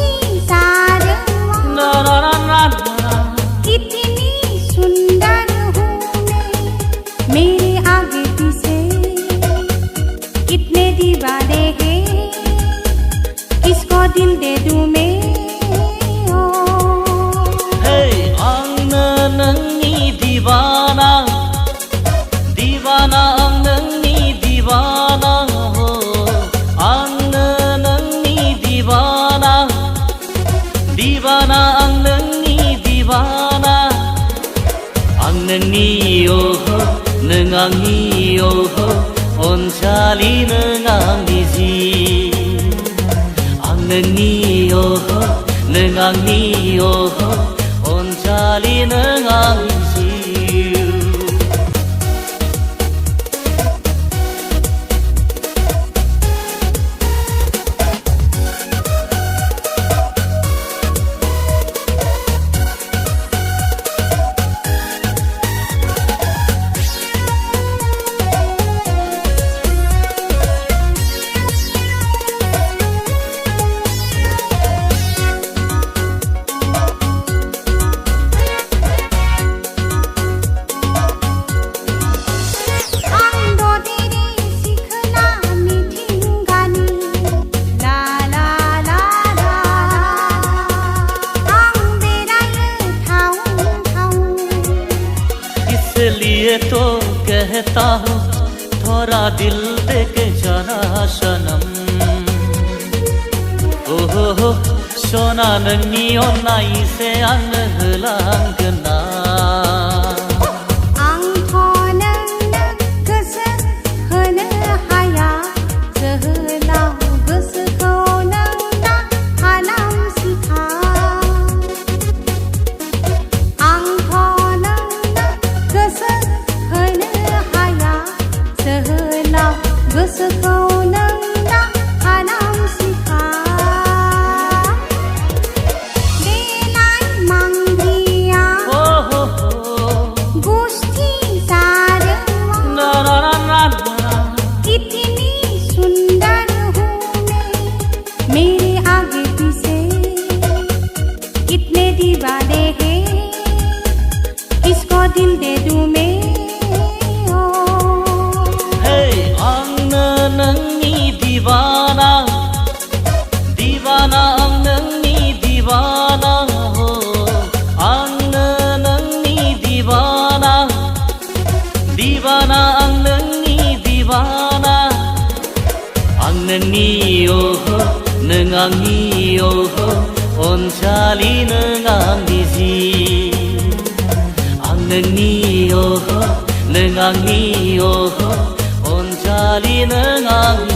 थी सारवा कितनी सुंदर हूँ मैं मेरे आगे पीछे कितने दीवाने हैं किसको दिल दे दूँ मैं Divana, divana ang nangni divana ho, ang nangni divana, divana ang nangni divana, ang nangni oh, nangangi oh, on chali nangangi ji, ang nangni oh, nangangi oh, on chali nangangi. इसलिए तो कहता हूँ थोड़ा दिल दे के जाना सनम ओहो सोना नंगी ओनाई से अनहलांगना मेरे आगे पीछे कितने दीवाने हैं किसको दिल दे दूँ मैं ang nangni divana, divana ang nangni divana ho, ang nangni divana, divana ang nangni divana, ang nangni oh. Nangangi oh, on chali nangangi ji, ang nangi oh, nangangi oh, on chali nangangi.